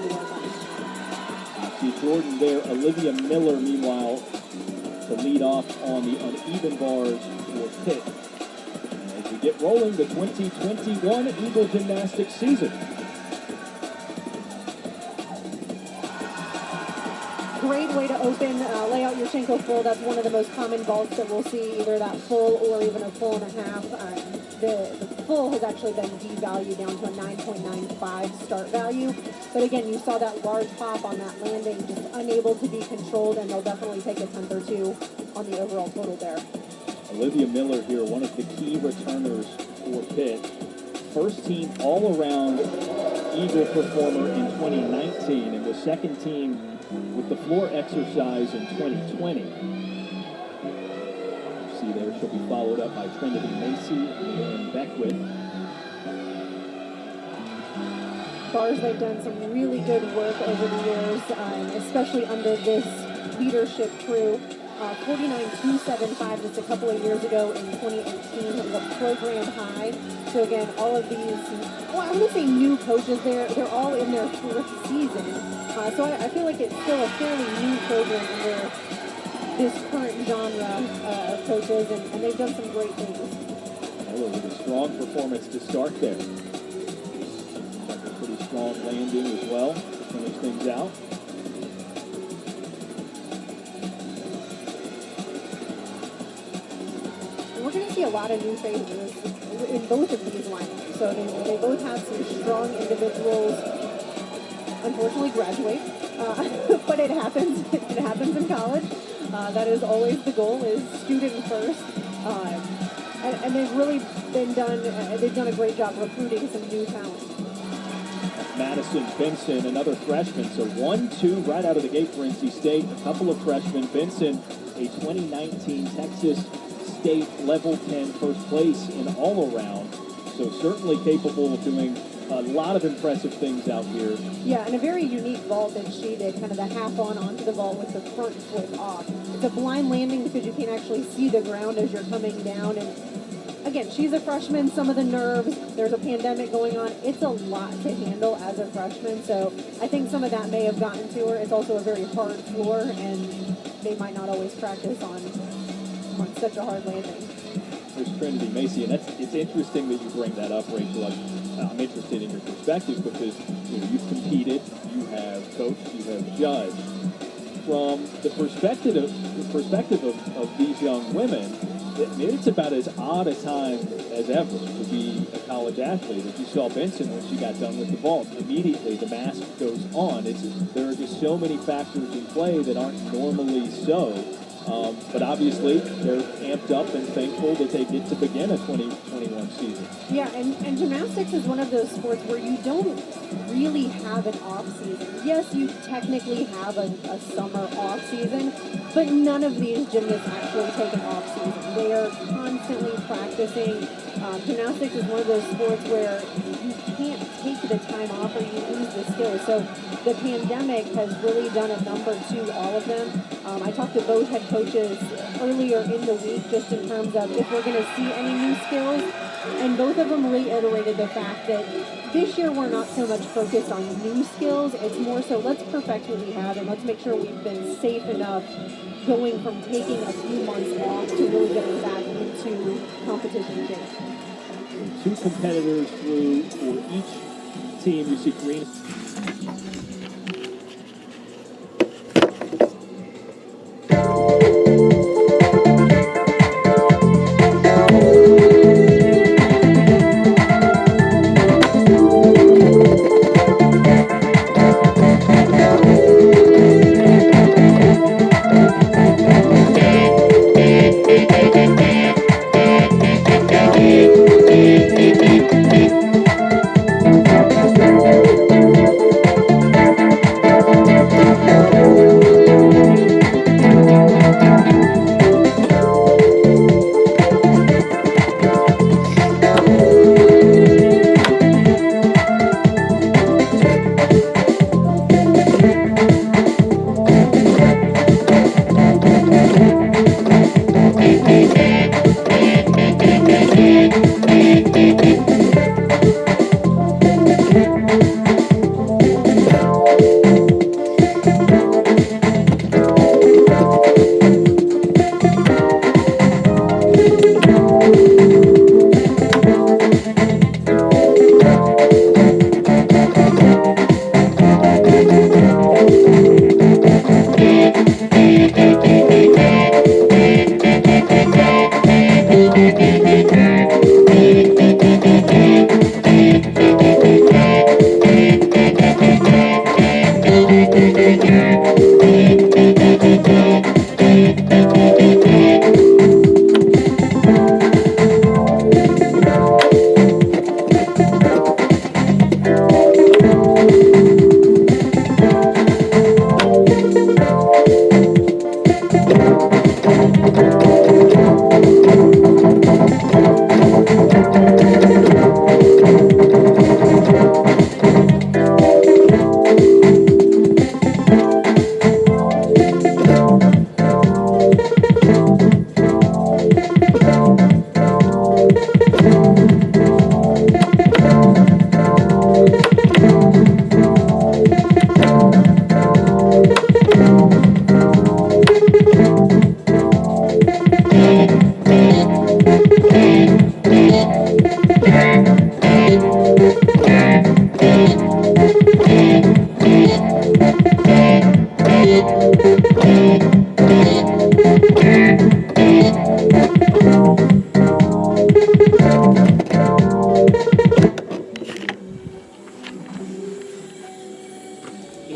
to work on. See Jordan there. Olivia Miller, meanwhile, to lead off on the uneven bars for Pitt. As we get rolling, the 2021 Eagle Gymnastics season. Great way to open, lay out your Schenkel full. That's one of the most common vaults that we'll see, either that full or even a full and a half. The full has actually been devalued down to a 9.95 start value. But again, you saw that large pop on that landing, just unable to be controlled, and they'll definitely take a tenth or two on the overall total there. Olivia Miller here, one of the key returners for Pitt. First team all-around Eagle performer in 2019 and was second team with the floor exercise in 2020. See there, she'll be followed up by Trinity Macy and Lauren Beckwith. Bars, they've done some really good work over the years, especially under this leadership crew. 49.275 just a couple of years ago in 2018. It was a program high. So again, all of these, well, I'm going to say new coaches there. They're all in their fourth season. So I feel like it's still a fairly new program under this current genre of coaches, and they've done some great things. Miller with a strong performance to start there. Like a pretty strong landing as well to finish things out. We're going to see a lot of new faces in both of these lineups. So they both have some strong individuals, unfortunately, graduate. But it happens. It happens in college. That is always the goal, is student first. And they've really they've done a great job recruiting some new talent. Madison Benson, another freshman. So 1-2 right out of the gate for NC State. A couple of freshmen. Benson, a 2019 Texas State level 10 first place in all around. So certainly capable of doing a lot of impressive things out here. Yeah, and a very unique vault that she did, kind of the half onto the vault with the front foot off. It's a blind landing because you can't actually see the ground as you're coming down. And again, she's a freshman, some of the nerves, there's a pandemic going on. It's a lot to handle as a freshman, so I think some of that may have gotten to her. It's also a very hard floor, and they might not always practice on such a hard landing. There's Trinity Macy, and it's interesting that you bring that up, Rachel. I'm interested in your perspective because you've competed, you have coached, you have judged. From the perspective of these young women, it's about as odd a time as ever to be a college athlete. As you saw Benson when she got done with the vault, immediately the mask goes on. There are just so many factors in play that aren't normally so. But obviously, they're amped up and thankful that they get to begin a 2021 season. Yeah, and gymnastics is one of those sports where you don't really have an off season. Yes, you technically have a summer off season, but none of these gymnasts actually take an off season. They are constantly practicing. Gymnastics is one of those sports where you can't take the time off or you lose the skills. So the pandemic has really done a number to all of them. I talked to both head coaches earlier in the week just in terms of if we're going to see any new skills, and both of them reiterated the fact that this year we're not so much focused on new skills. It's more so let's perfect what we have and let's make sure we've been safe enough going from taking a few months off to really getting back into competition shape. Two competitors through for each team. You see Karina.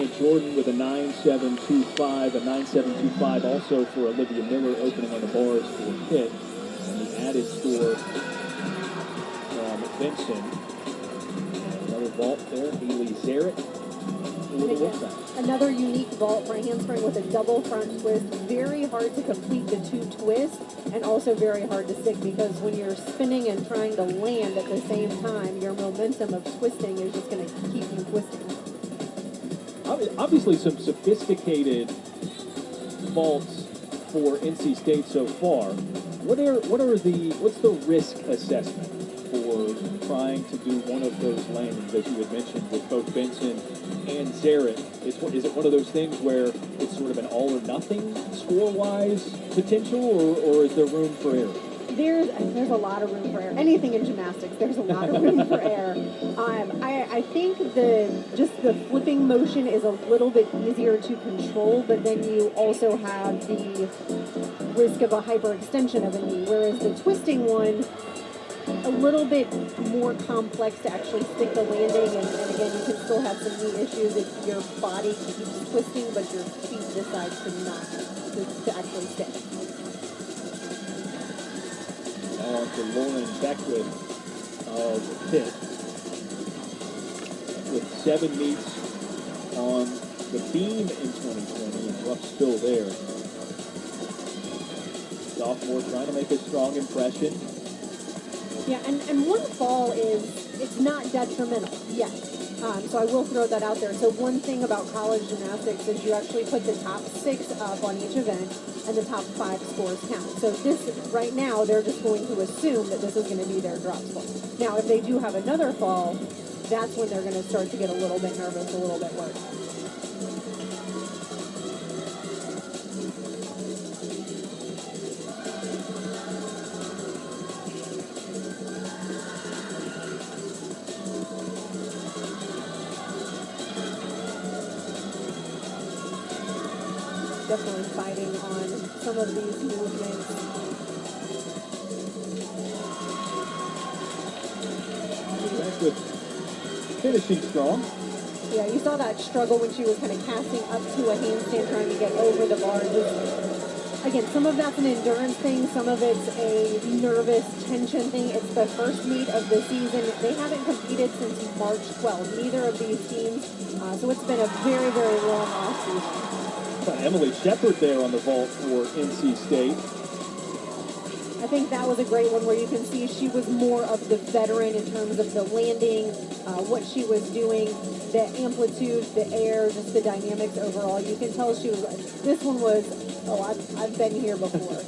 Flint Jordan with a 9.725, a 9.725 also for Olivia Miller opening on the bars for Pitt. And the added score from Benson. Another vault there, Haley Zarek for the Wolfpack. Another unique vault for a handspring with a double front twist. Very hard to complete the two twists, and also very hard to stick because when you're spinning and trying to land at the same time, your momentum of twisting is just going to keep you twisting. Obviously some sophisticated vaults for NC State so far. What's the risk assessment for trying to do one of those landings, as you had mentioned, with both Benson and Zarek? Is it one of those things where it's sort of an all or nothing score-wise potential, or is there room for error? There's a lot of room for error. Anything in gymnastics, there's a lot of room for error. I think the flipping motion is a little bit easier to control, but then you also have the risk of a hyperextension of a knee, whereas the twisting one, a little bit more complex to actually stick the landing, and again, you can still have some knee issues if your body keeps twisting, but your feet decide to actually stick. On to Lauren Beckwith of Pitt with 7 meets on the beam in 2020, and rough spill there. Sophomore trying to make a strong impression. Yeah, and one fall it's not detrimental, yes. So I will throw that out there. So one thing about college gymnastics is you actually put the top 6 up on each event, and the top 5 scores count. So right now, they're just going to assume that this is going to be their drop score. Now, if they do have another fall, that's when they're going to start to get a little bit nervous, a little bit worried. Definitely fighting on some of these movements. Beckwith finishing strong. Yeah, you saw that struggle when she was kind of casting up to a handstand, trying to get over the bar. Again, some of that's an endurance thing, some of it's a nervous tension thing. It's the first meet of the season. They haven't competed since March 12th, neither of these teams. So it's been a very, very long off season. Emily Shepard there on the vault for NC State. I think that was a great one where you can see she was more of the veteran in terms of the landing, what she was doing, the amplitude, the air, just the dynamics overall. You can tell this one was, I've been here before.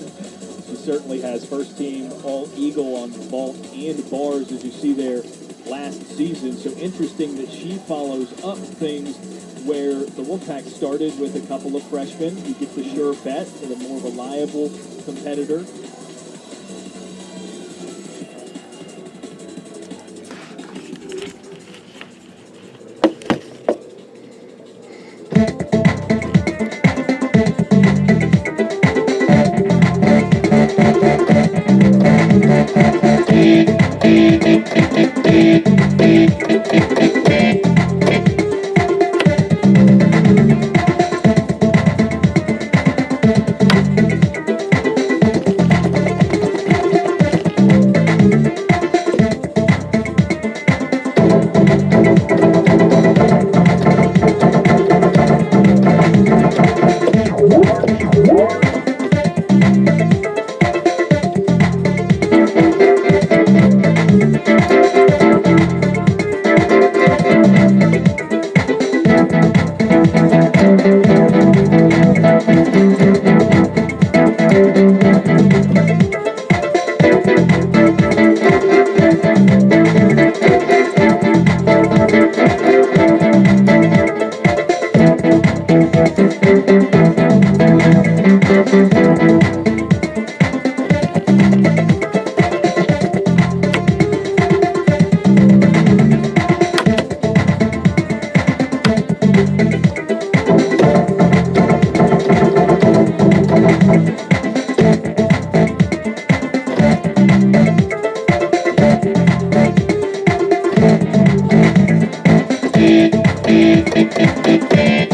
She certainly has first team All-Eagle on the vault and bars, as you see there last season. So interesting that she follows up things where the Wolfpack started with a couple of freshmen. You get the sure bet and a more reliable competitor. Thank you.